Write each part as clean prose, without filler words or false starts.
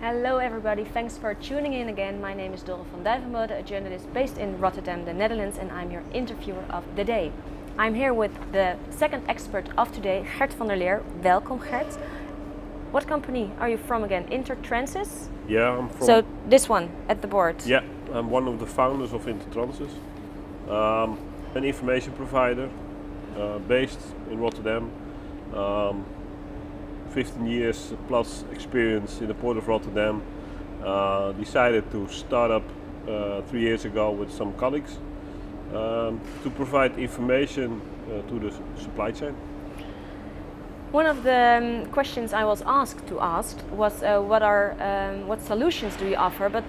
Hello everybody, thanks for tuning in again. My name is Dora van Duivenbode, a journalist based in Rotterdam, the Netherlands, and I'm your interviewer of the day. I'm here with the second expert of today, Gert van der Leer. Welcome, Gert. What company are you from again? Intertransis? Yeah, I'm from... So this one, at the board? Yeah, I'm one of the founders of Intertransis, an information provider based in Rotterdam. 15 years plus experience in the Port of Rotterdam. Decided to start up 3 years ago with some colleagues to provide information to the supply chain. One of the questions I was asked was what solutions do you offer, but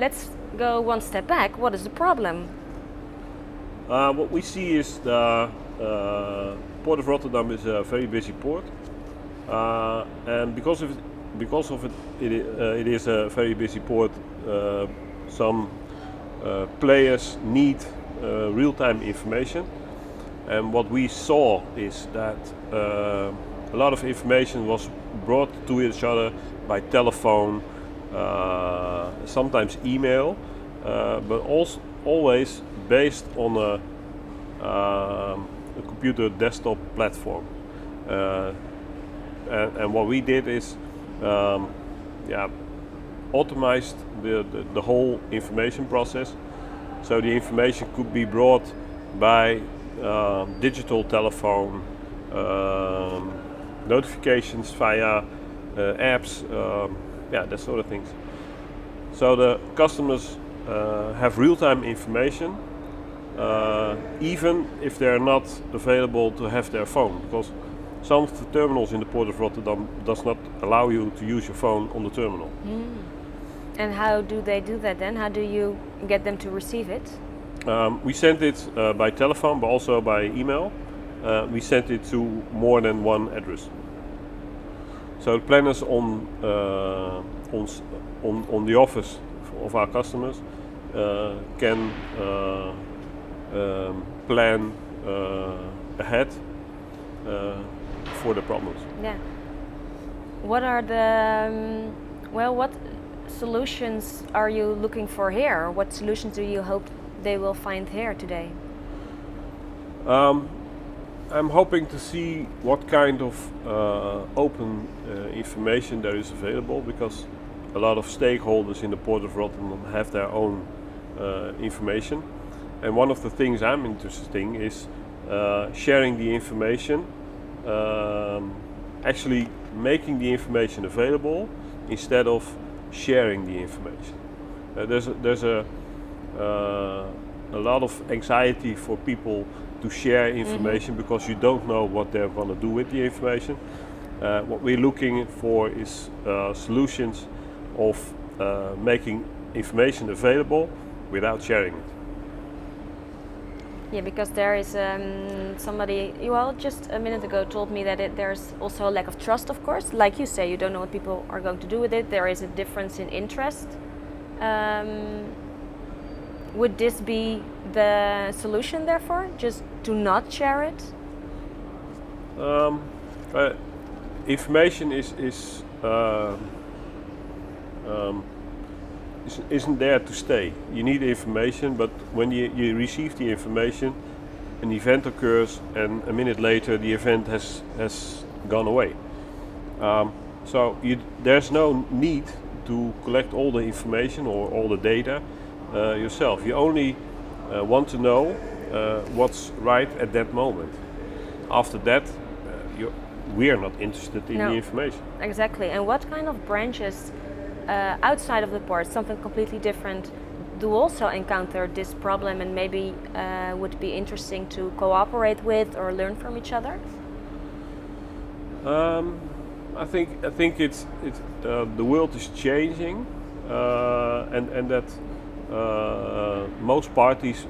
let's go one step back. What is the problem? What we see is the Port of Rotterdam is a very busy port. And because of it, it is a very busy port. Some players need real-time information, and what we saw is that a lot of information was brought to each other by telephone, sometimes email, but also always based on a computer desktop platform. And what we did is automized the whole information process, so the information could be brought by digital telephone, notifications via apps, that sort of things. So the customers have real-time information, even if they're not available to have their phone, because some of the terminals in the Port of Rotterdam does not allow you to use your phone on the terminal. And how do they do that then? How do you get them to receive it? We sent it by telephone, but also by email. We sent it to more than one address. So the planners on the office of our customers can plan ahead for the problems. Yeah. What are the what solutions are you looking for here? What solutions do you hope they will find here today? I'm hoping to see what kind of open information there is available, because a lot of stakeholders in the Port of Rotterdam have their own information, and one of the things I'm interested in is sharing the information, actually making the information available instead of sharing the information. There's a lot of anxiety for people to share information because you don't know what they're going to do with the information. What we're looking for is solutions of making information available without sharing it. Yeah, because there is somebody, just a minute ago told me that there's also a lack of trust, of course. Like you say, you don't know what people are going to do with it. There is a difference in interest. Would this be the solution, therefore? Just to not share it? Information isn't there to stay. You need information, but when you receive the information, an event occurs, and a minute later the event has gone away. So there's no need to collect all the information or all the data yourself. You only want to know what's right at that moment. After that, we are not interested in the information. Exactly. And what kind of branches outside of the port, something completely different, do also encounter this problem and maybe would be interesting to cooperate with or learn from each other? I think it's the world is changing, and that most parties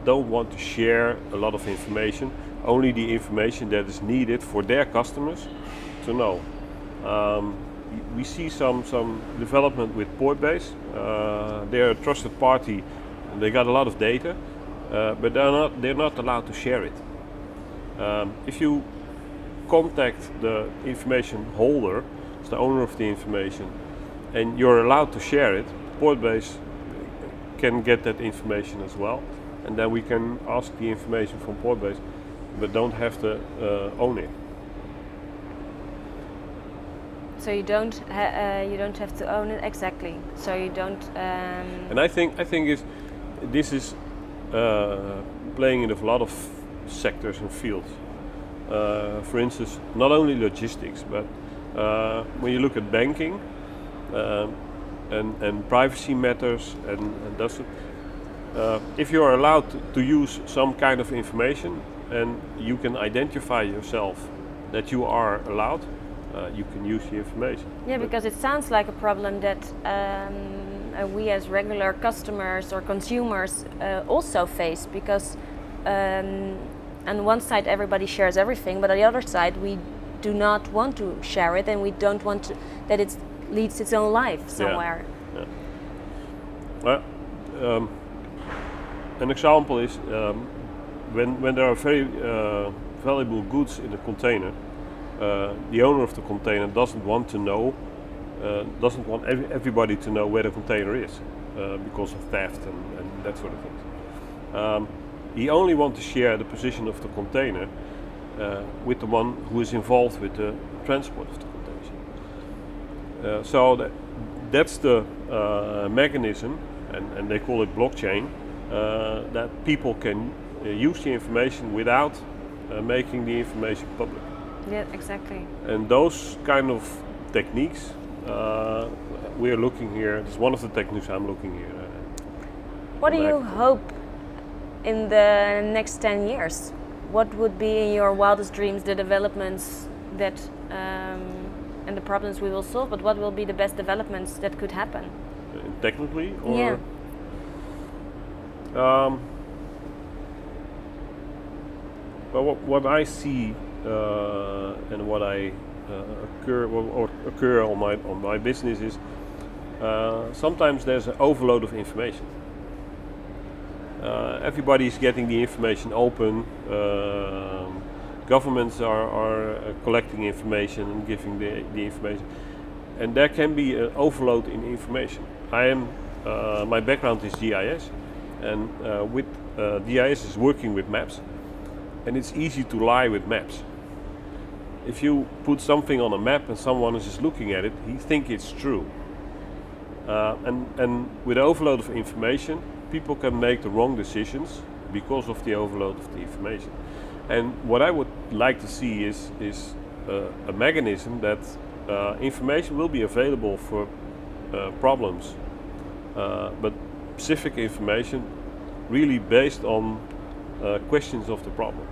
don't want to share a lot of information, only the information that is needed for their customers to know. We see some development with Portbase. They're a trusted party, and they got a lot of data, but they're not allowed to share it. If you contact the information holder, it's the owner of the information, and you're allowed to share it, Portbase can get that information as well, and then we can ask the information from Portbase, but don't have to own it. So you don't have to own it exactly. So you don't. And I think this is playing in a lot of sectors and fields. For instance, not only logistics, but when you look at banking and privacy matters and that's if you are allowed to use some kind of information and you can identify yourself that you are allowed, you can use the information. Yeah, because it sounds like a problem that we as regular customers or consumers also face, because on one side everybody shares everything, but on the other side we do not want to share it, and we don't want to, that it leads its own life somewhere. Yeah. Well, an example is when there are very valuable goods in a container, the owner of the container doesn't want to know, doesn't want everybody to know where the container is because of theft and that sort of things. He only wants to share the position of the container with the one who is involved with the transport of the container. So that's the mechanism, and they call it blockchain, that people can use the information without making the information public. Yeah, exactly. And those kind of techniques we are looking here. It's one of the techniques I'm looking here. What do you hope in the next 10 years? What would be in your wildest dreams the developments that and the problems we will solve, but what will be the best developments that could happen? Technically? Or yeah. Well, what I see and what I occur on my business is sometimes there's an overload of information. Everybody's getting the information open. Governments are collecting information and giving the information, and there can be an overload in information. My background is GIS, and with GIS is working with maps, and it's easy to lie with maps. If you put something on a map and someone is just looking at it, he thinks it's true. And with overload of information, people can make the wrong decisions because of the overload of the information. And what I would like to see is a mechanism that information will be available for problems, but specific information really based on questions of the problem.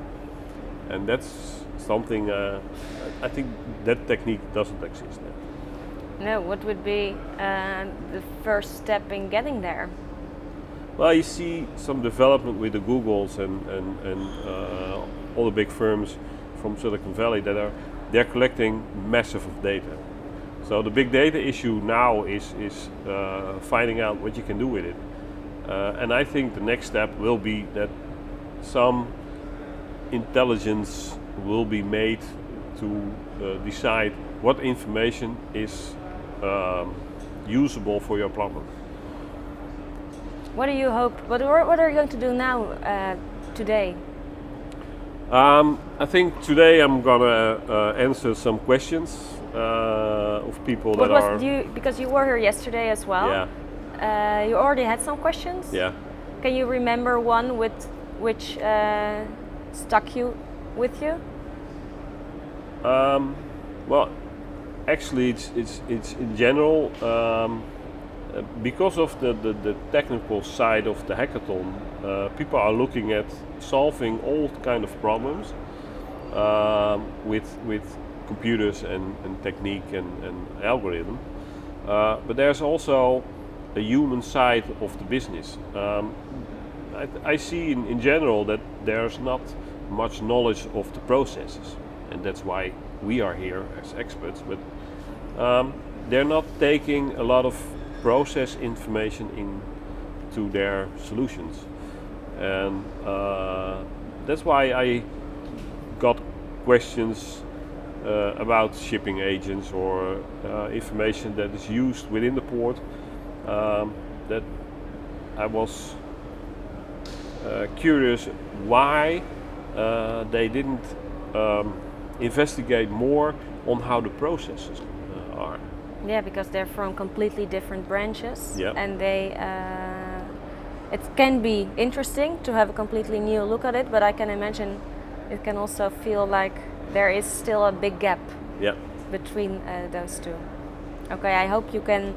And that's something, I think that technique doesn't exist now. No, what would be the first step in getting there? Well, you see some development with the Googles and all the big firms from Silicon Valley that they're collecting massive of data. So the big data issue now is finding out what you can do with it. And I think the next step will be that some intelligence will be made to decide what information is usable for your problem. What do you hope? What are you going to do now, today? I think today I'm gonna answer some questions of people that are. Because you were here yesterday as well. Yeah. You already had some questions. Yeah. Can you remember one which stuck with you? Well, actually, it's in general. Because of the technical side of the hackathon, people are looking at solving all kind of problems with computers and technique and algorithm. But there's also a human side of the business. I see in general that there's not much knowledge of the processes, and that's why we are here as experts. But they're not taking a lot of process information into their solutions, and that's why I got questions about shipping agents or information that is used within the port, that I was curious why they didn't investigate more on how the processes are. Yeah, because they're from completely different branches, Yeah. and they. It can be interesting to have a completely new look at it, but I can imagine it can also feel like there is still a big gap Yeah. between those two. Okay, I hope you can.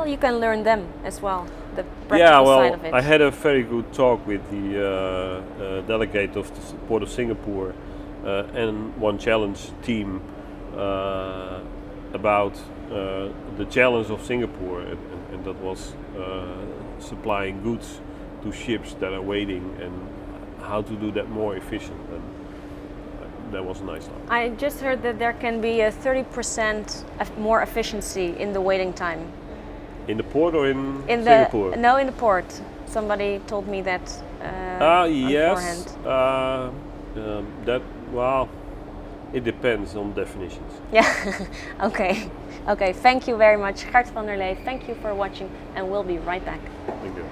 You can learn them as well. The practical side of it. I had a very good talk with the delegate of the Port of Singapore and One Challenge team about the challenge of Singapore, and that was supplying goods to ships that are waiting and how to do that more efficient. And that was a nice talk. I just heard that there can be a 30% more efficiency in the waiting time. In the port or in Singapore? Singapore? No, in the port. Somebody told me that Yes. beforehand. It depends on definitions. Yeah, okay. Okay, thank you very much, Gert van der Lee. Thank you for watching, and we'll be right back. Thank you.